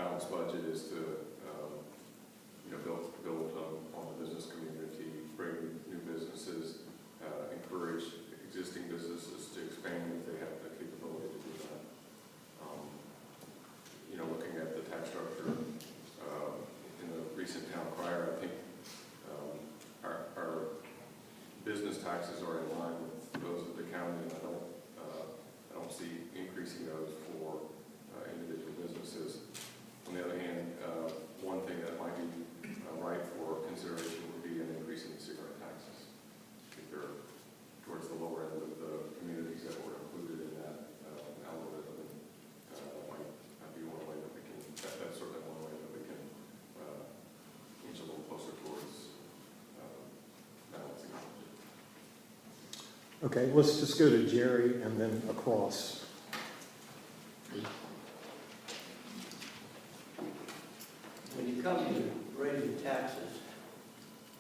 balanced budget is to, build on the business community, bring new businesses, encourage existing businesses to expand if they have the capability to do that. Looking at the tax structure in the recent town crier, I think our business taxes are in line with those of the county, and I don't see increasing those for individual businesses. On the other hand, one thing that might be right for consideration would be an increase in cigarette taxes. I think they're towards the lower end of the communities that were included in that algorithm, and that might be one way that we can. That's certainly one way that we can inch a little closer towards balancing out. Okay, let's just go to Jerry and then across. When you come to raising taxes,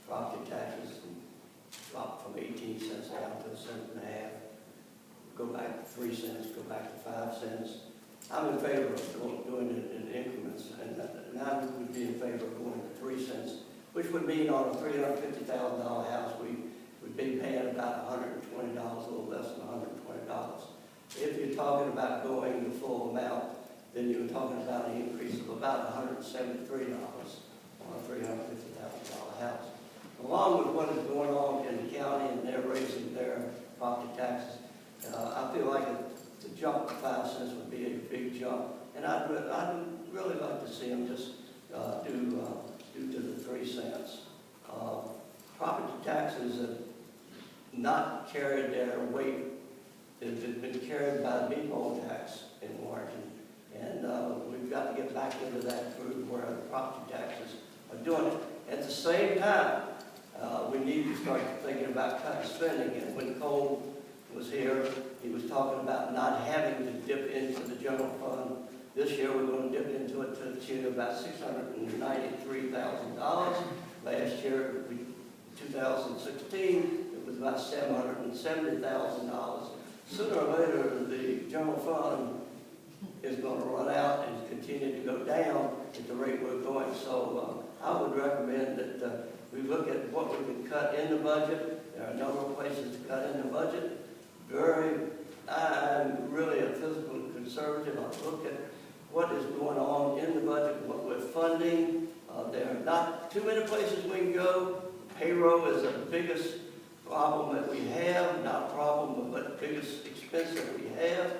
property taxes drop from 18 cents down to $1.50, go back to 3 cents, go back to 5 cents. I'm in favor of doing it in increments, and I would be in favor of going to 3 cents, which would mean on a $350,000 house, we would be paying about $120, a little less than $120. If you're talking about going the full amount, then you're talking about an increase of about $173 on a $350,000 house. Along with what is going on in the county and they're raising their property taxes, I feel like to jump to 5 cents would be a big jump. And I'd really like to see them just do to the 3 cents. Property taxes have not carried their weight. They've been carried by the meatball tax in Washington. And we've got to get back into that through where the property taxes are doing it. At the same time, we need to start thinking about cutting spending. And when Cole was here, he was talking about not having to dip into the general fund. This year, we're going to dip into it to the tune of about $693,000. Last year, 2016, it was about $770,000. Sooner or later, the general fund is going to run out and continue to go down at the rate we're going. So I would recommend that we look at what we can cut in the budget. There are a number of places to cut in the budget. I'm really a fiscal conservative. I look at what is going on in the budget, what we're funding. There are not too many places we can go. Payroll is the biggest problem that we have, not a problem, but the biggest expense that we have.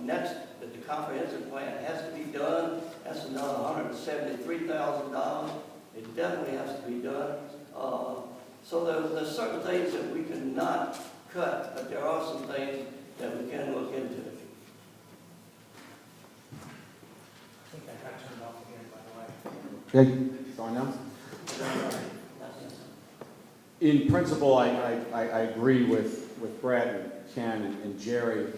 Next, that the comprehensive plan has to be done. That's another $173,000. It definitely has to be done. So there's certain things that we cannot cut, but there are some things that we can look into. I think I got turned off again, by the way. Okay, going now? In principle, I agree with Brett and Ken and Jerry.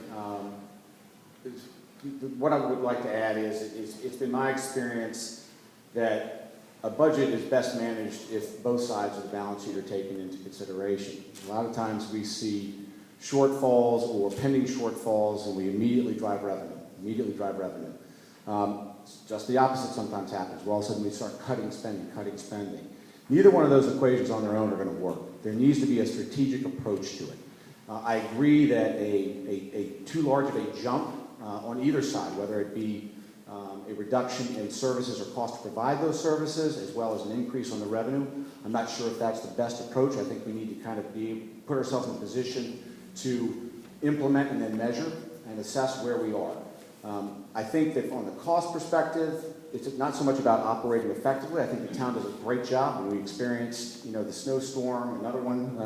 What I would like to add is it's been my experience that a budget is best managed if both sides of the balance sheet are taken into consideration. A lot of times we see shortfalls or pending shortfalls and we immediately drive revenue. Just the opposite sometimes happens, where all of a sudden we start cutting spending. Neither one of those equations on their own are going to work. There needs to be a strategic approach to it. I agree that a too large of a jump on either side, whether it be a reduction in services or cost to provide those services, as well as an increase on the revenue, I'm not sure if that's the best approach. I think we need to kind of put ourselves in a position to implement and then measure and assess where we are. I think that on the cost perspective, it's not so much about operating effectively. I think the town does a great job. When we experienced, the snowstorm, another one,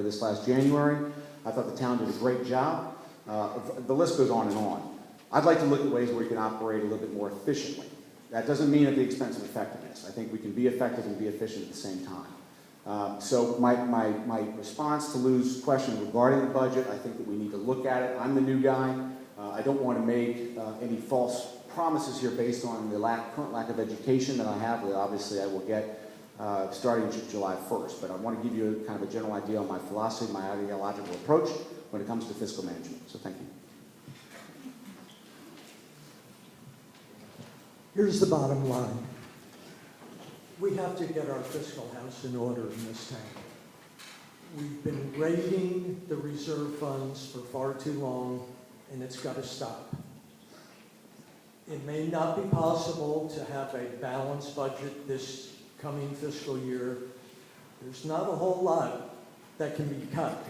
this last January, I thought the town did a great job. The list goes on and on. I'd like to look at ways where we can operate a little bit more efficiently. That doesn't mean at the expense of effectiveness. I think we can be effective and be efficient at the same time. So my response to Lou's question regarding the budget, I think that we need to look at it. I'm the new guy. I don't want to make any false promises here based on the current lack of education that I have, that obviously I will get starting July 1st. But I want to give you kind of a general idea on my philosophy, my ideological approach when it comes to fiscal management. So thank you. Here's the bottom line. We have to get our fiscal house in order in this town. We've been raiding the reserve funds for far too long, and it's got to stop. It may not be possible to have a balanced budget this coming fiscal year. There's not a whole lot that can be cut.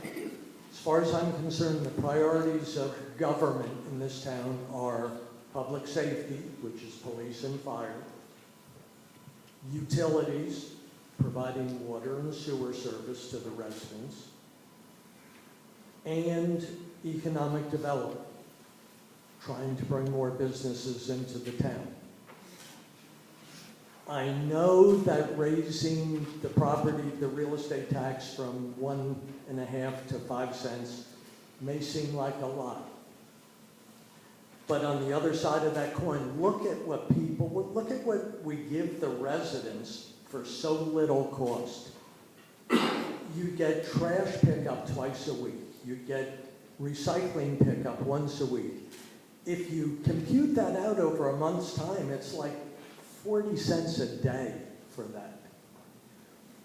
As far as I'm concerned, the priorities of government in this town are public safety, which is police and fire, utilities, providing water and sewer service to the residents, and economic development, trying to bring more businesses into the town. I know that raising the real estate tax from 1.5 to 5 cents may seem like a lot. But on the other side of that coin, look at what we give the residents for so little cost. You get trash pickup twice a week. You get recycling pickup once a week. If you compute that out over a month's time, it's like 40 cents a day for that.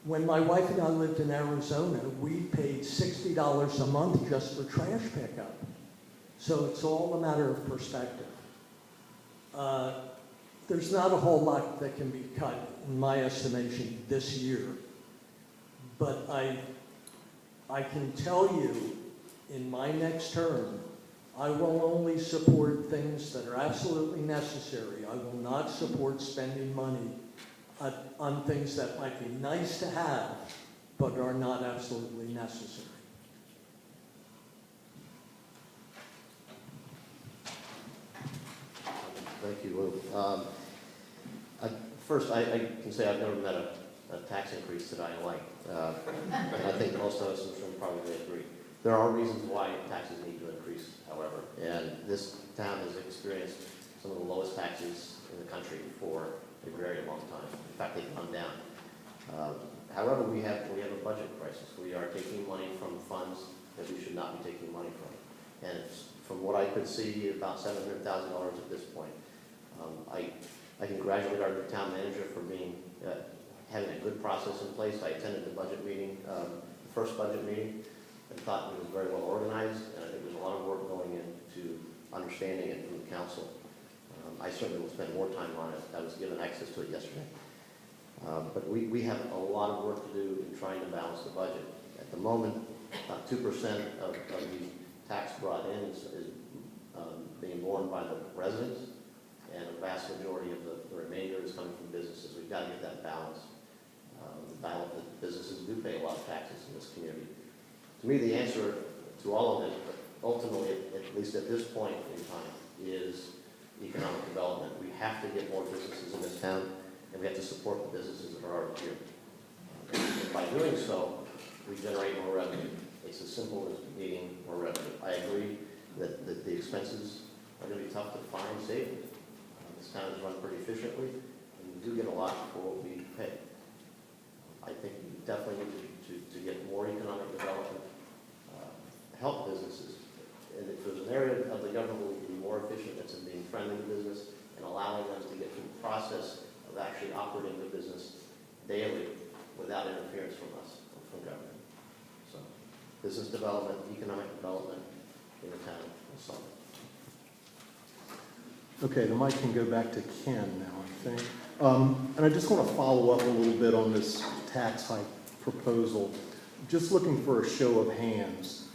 When my wife and I lived in Arizona, we paid $60 a month just for trash pickup. So it's all a matter of perspective. There's not a whole lot that can be cut, in my estimation, this year. But I can tell you, in my next term, I will only support things that are absolutely necessary. I will not support spending money on things that might be nice to have, but are not absolutely necessary. Thank you, Lou. First, I can say I've never met a tax increase that I like. And I think most of us in this room probably agree. There are reasons why taxes need to increase, however, and this town has experienced some of the lowest taxes in the country for a very long time. In fact, they've come down. However, we have a budget crisis. We are taking money from funds that we should not be taking money from. And from what I could see, about $700,000 at this point. I congratulate our new town manager for having a good process in place. I attended the budget meeting, the first budget meeting, and thought it was very well organized, and I think there's a lot of work going into understanding it from the council. I certainly will spend more time on it. I was given access to it yesterday. But we have a lot of work to do in trying to balance the budget. At the moment, about 2% of the tax brought in is being borne by the residents, and a vast majority of the remainder is coming from businesses. We've got to get that balance. That businesses do pay a lot of taxes in this community. To me, the answer to all of it, ultimately, at least at this point in time, is economic development. We have to get more businesses in this town, and we have to support the businesses that are already here. And by doing so, we generate more revenue. It's as simple as needing more revenue. I agree that the expenses are going to be tough to find safely. This town is run pretty efficiently, and we do get a lot for what we pay. I think we definitely need to get more economic development, help businesses. And if there's an area of the government where we can be more efficient, it's in being friendly to business and allowing them to get through the process of actually operating the business daily without interference from us, from government. So, business development, economic development in the town of Summit. Okay, the mic can go back to Ken now, I think. And I just want to follow up a little bit on this tax hike proposal. Just looking for a show of hands.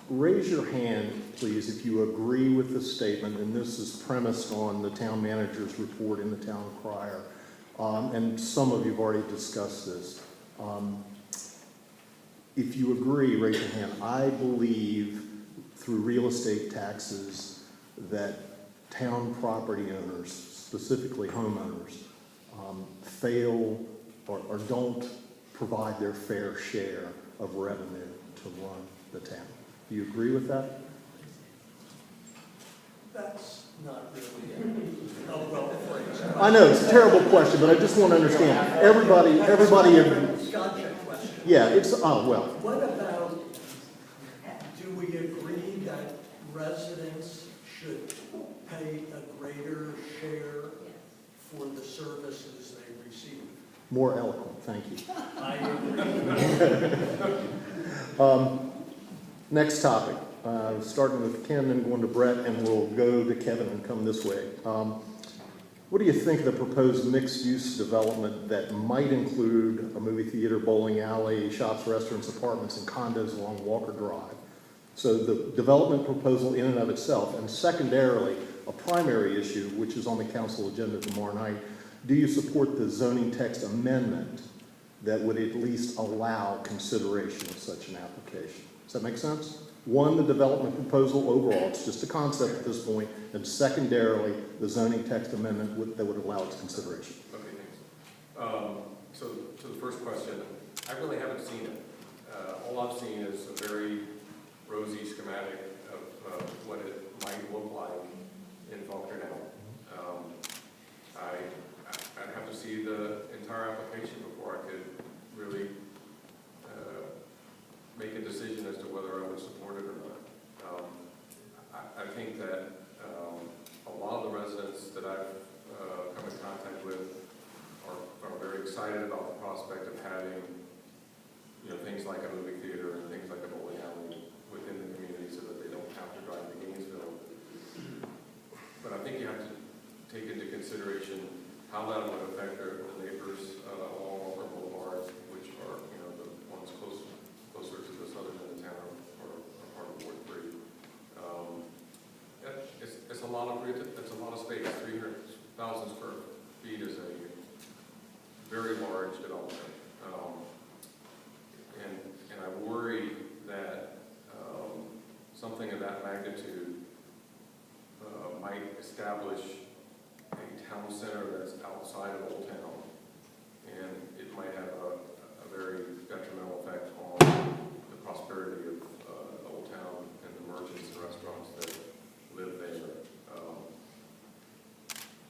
Raise your hand, please, if you agree with the statement, and this is premised on the town manager's report in the town crier. And some of you have already discussed this. If you agree, raise your hand. I believe through real estate taxes that town property owners, specifically homeowners, fail or don't provide their fair share of revenue to run the town. Do you agree with that? That's not really a well-phrased. I know, it's a terrible question, but I just want to understand. Everybody. Gotcha question. Yeah, it's, well. What about, do we agree that residents should pay a greater share More eloquent, thank you. I agree. Next topic, starting with Ken and going to Brett, and we'll go to Kevin and come this way. What do you think of the proposed mixed-use development that might include a movie theater, bowling alley, shops, restaurants, apartments, and condos along Walker Drive? So the development proposal in and of itself, and secondarily, a primary issue, which is on the council agenda tomorrow night, do you support the zoning text amendment that would at least allow consideration of such an application? Does that make sense? One, the development proposal overall, it's just a concept at this point, and secondarily, the zoning text amendment that would allow its consideration. Okay, thanks. So to the first question, I really haven't seen it. All I've seen is a very rosy schematic of what it might look like in Faulkner now. I'd have to see the entire application before I could really make a decision as to whether I would support it or not. I think that a lot of the residents that I've come in contact with are very excited about the prospect of having, things like a movie theater and things like a bowling alley within the community so that they don't have to drive to Gainesville. But I think you have to take into consideration how that would affect the neighbors along Walker Boulevard, which are, the ones closer to the southern end of town or part of Ward 3. It's a lot of space. 300,000 square feet is a very large development. And I worry that something of that magnitude might establish a town center that's outside of Old Town, and it might have a very detrimental effect on the prosperity of Old Town and the merchants and restaurants that live there.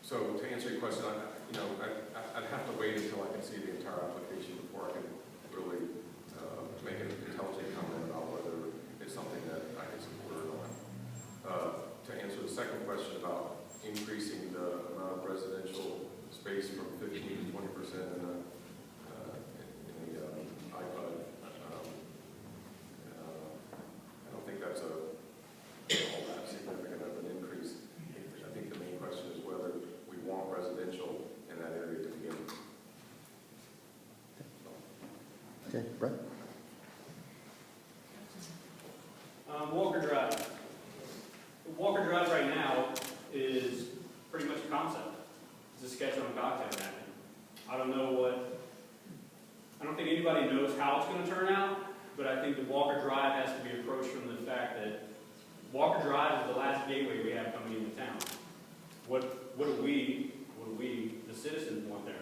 So to answer your question, I'd have to wait until I can see the entire application before I can really make an intelligent comment about whether it's something that I can support or not. To answer the second question about increasing the amount of residential space from 15 to 20% in the iPod, I don't think that's all that significant of an increase. I think the main question is whether we want residential in that area to begin with. Okay, Brett? Walker Drive. Walker Drive right now is pretty much a concept. It's a sketch on a cocktail napkin. I don't think anybody knows how it's going to turn out, but I think that Walker Drive has to be approached from the fact that Walker Drive is the last gateway we have coming into town. What do we, the citizens, want there?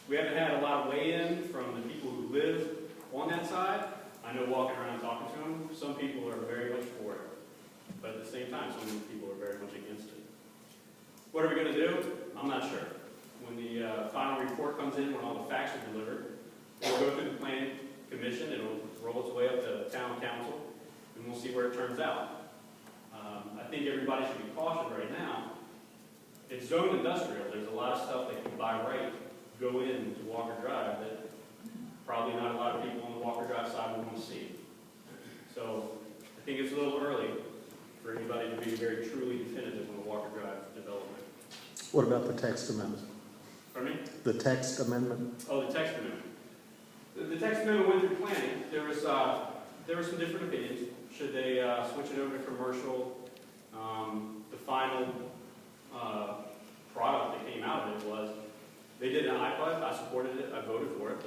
We haven't had a lot of weigh-in from the people who live on that side. I know walking around talking to them, some people are very much for it. But at the same time, some people are very much against it. What are we going to do? I'm not sure. When the final report comes in, when all the facts are delivered, we'll go through the planning commission, it'll roll its way up to town council, and we'll see where it turns out. I think everybody should be cautioned right now. It's zoned industrial. There's a lot of stuff that can by right go into Walker Drive that probably not a lot of people on the Walker Drive side would want to see. So I think it's a little early for anybody to be very truly definitive on the Walker Drive development. What about the text amendment? Pardon me? The text amendment? Oh, the text amendment. The text amendment went through planning. There were some different opinions. Should they switch it over to commercial? The final product that came out of it was they did an iPod. I supported it. I voted for it,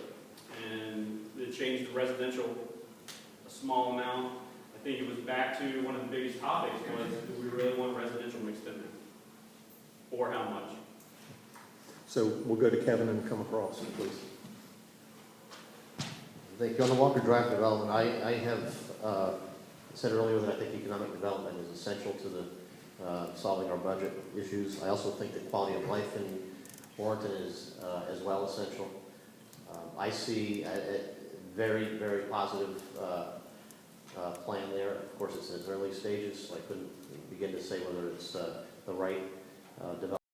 and it changed the residential a small amount. I think it was back to one of the biggest topics was, do we really want residential mixed in there? Or how much? So we'll go to Kevin and come across, please. Thank you. On the Walker Drive development, I have said earlier that I think economic development is essential to the solving our budget issues. I also think that quality of life in Warrenton is as well essential. I see a very, very positive plan there. Of course, it's in its early stages, so I couldn't begin to say whether it's the right development.